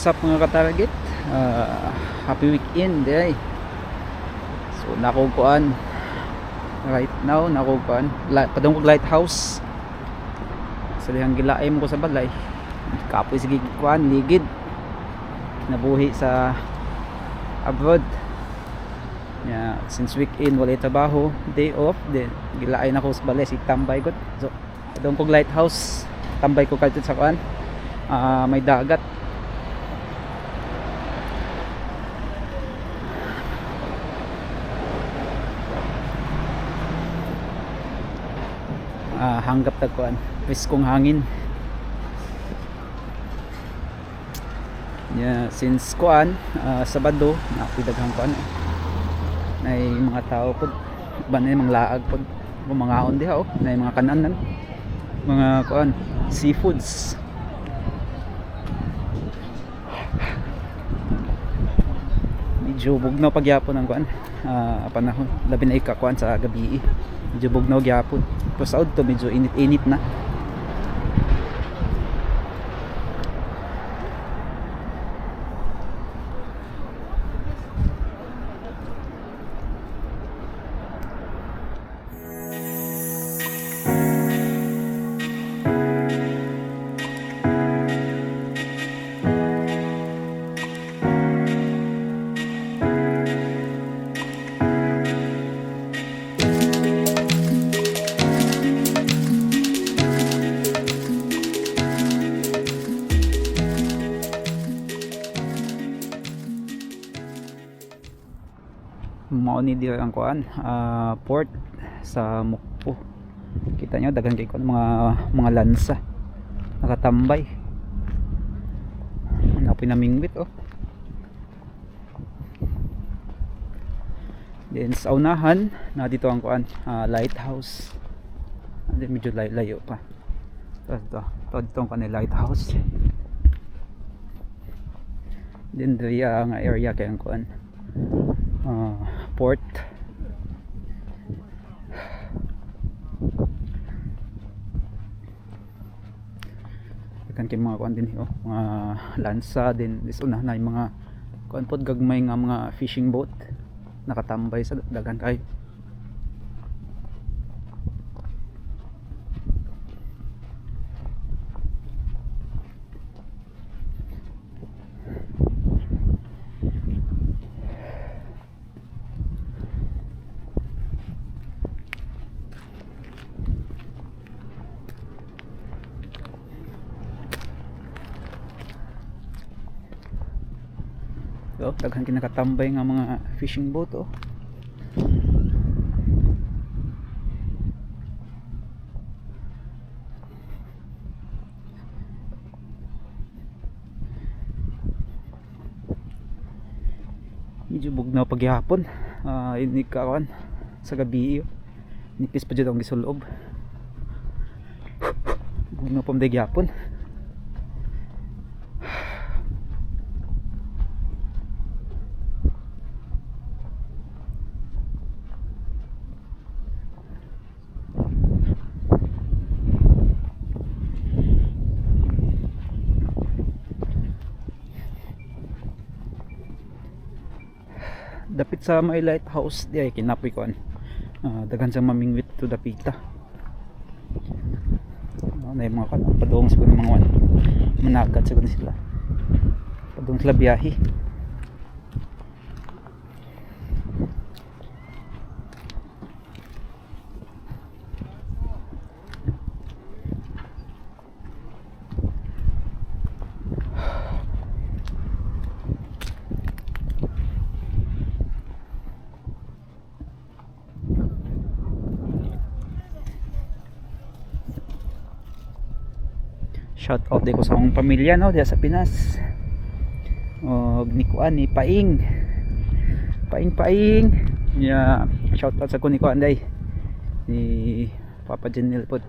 What's up mga katarget? Happy weekend day. So nakukuan right now, nakukuan padung kog lighthouse. Sa dihang gilaim ko sa balay. Kapoy sige kuan ligid. Nabuhi sa abroad. Yeah, since weekend wala trabaho, day off, then gilain ako sa balay, tambay gud. So padung kog lighthouse, tambay ko kadto sa kuan. May dagat. Hanggap tagkuan priskong hangin. Yeah, since kuan Sabado napidaghang kuan nay mga tao pud banay mga laag pud bumangaon diha nay mga kananan mga kuan seafoods. Medyo bugnaw pagyapon ang kuan panahon labi na ikakuan sa gabi. Medyo bugnaw gyapon. Pero sa to medyo init-init na. Mao ni diri ang kuan port sa Mukpo. Kita nyo daghan kay kuan mga lansa nakatambay. Napinamingwit Then sa unahan na dito ang kuan lighthouse. Then medyo layo pa. Dito ang kuan lighthouse. Then diri ang area kay ang kuan port. Kan kay mga kuan din mga lansa din is una na yung mga kuan pod gagmay nga mga fishing boat nakatambay sa dagan kay. Daghan kinakatambay nga mga fishing boat medyo bugnaw pagyapon. Inik kawan sa gabi nipis pa jud ang gisulob. Bugnaw pa gyapon. Dapit sa may lighthouse di ay kinapoy kuan daghan sa mamingwit to dapita. Na mga kan padung siguro ng mga managat siguro sila padung sila biyahe. Shout out din ko sa akong pamilya diya sa Pinas. Ni kuan ni Paing. Yeah, shout out sa ko ni kuan day. Ni Papa Janil pod.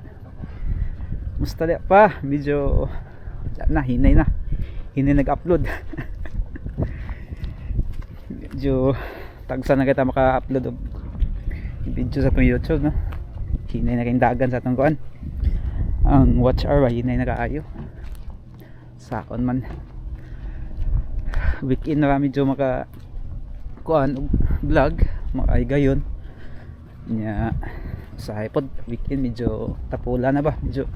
Musta di pa? Medyo hinay nag-upload. Medyo tagsa na kita maka-upload og video sa tong YouTube Hinay na kayong dagan sa atong kuan. Ang watch hour hinay na kaayo. Sakon man. weekend na medyo maka kuan og vlog ay gayon nya sa pod weekend medyo tapula na ba, medyo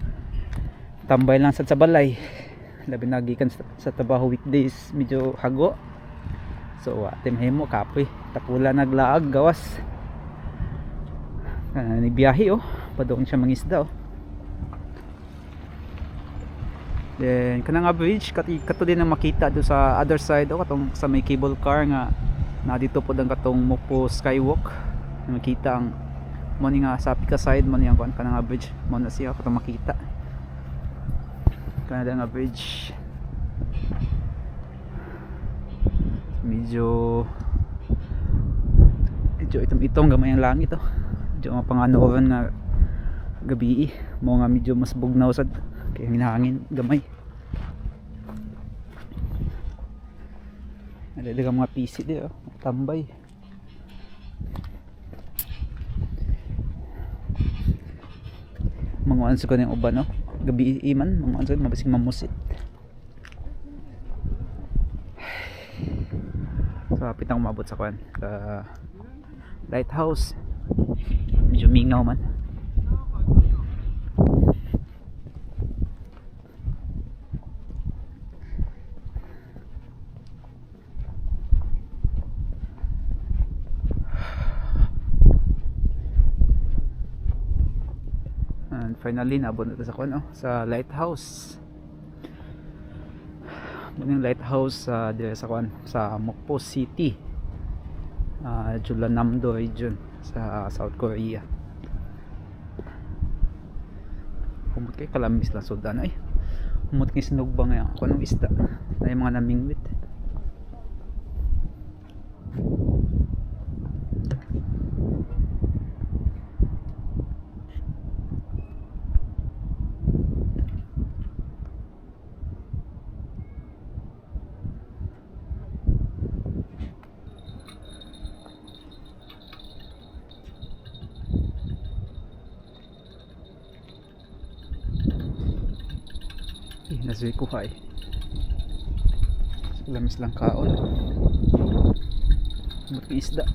tambay lang sa balay, labi na gikan sa trabaho weekdays medyo hago. So atim himo kapoy tapula naglaag gawas ni biyahe padong siya mangisda then kanang bridge kato din ang makita do sa other side katong sa may cable car nga na dito po ang katong Mokpo Skywalk na makita ang mo ni nga sa pika side mo ni ang kanang bridge mo na siya katong makita kanang bridge. Medyo itong gamay ang langit medyo mapanganoran nga gabi mo nga medyo mas bugnaw sad kaya hinahangin gamay nalalaga mga PC di tambay manguan sa ko ng uban gabi iman manguan sa mabasing mamusit. So hapit ang umabot sa kwan sa lighthouse, medyo mingaw man. And finally naabot na sa kwan sa lighthouse. Yung lighthouse dire sa kwan sa Mokpo City, Jeollanam-do region sa South Korea. Humot kay kalamis lang sudan ay humot kay sinog ba nga kung anong isda na yung mga namingwit. Nasuy ko kay lamis lang kaon buti isda.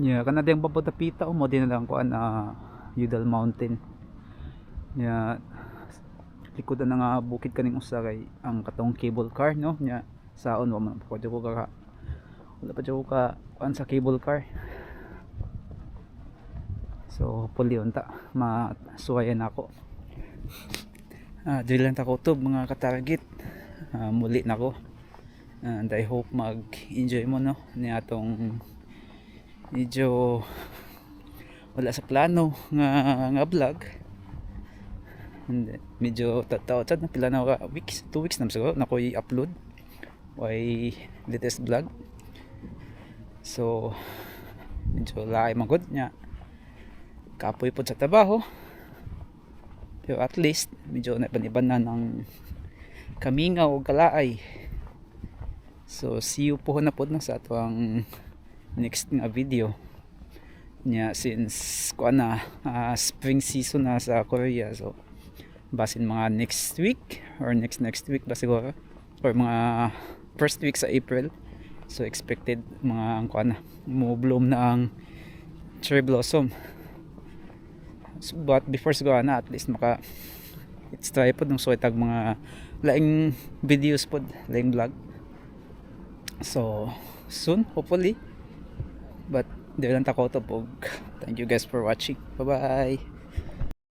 Yeah, kana diyang papatapita mo din na lang kuan Udall Mountain. Yeah, likod na nga bukid kaning usa kay ang katong cable car no nya saon wa man pa ko ka wala pa ko ka kuan sa cable car. So hopefully unta masuwayan ako. Dili lang ta ko tub mga katarget. Muli nako. And I hope mag-enjoy mo no ni atong medyo wala sa plano nga vlog. And medyo tatawad na pila na weeks, 2 weeks na siguro na ko i-upload why latest vlog. So medyo laay magod nya kapoy po sa trabaho, pero at least medyo naiban-iban na ng kamingaw o kalaay. So see you po na po na sa atong next nga video nya since kuan na spring season na sa Korea. So basin mga next week or next week ba siguro or mga first week sa April. So expected mga kuan na mo bloom na ang cherry blossom So, but before siguro na at least maka it's try po nung so itag mga laing videos po, laing vlog. So soon hopefully, but di lang tako to po. Thank you guys for watching. Bye bye.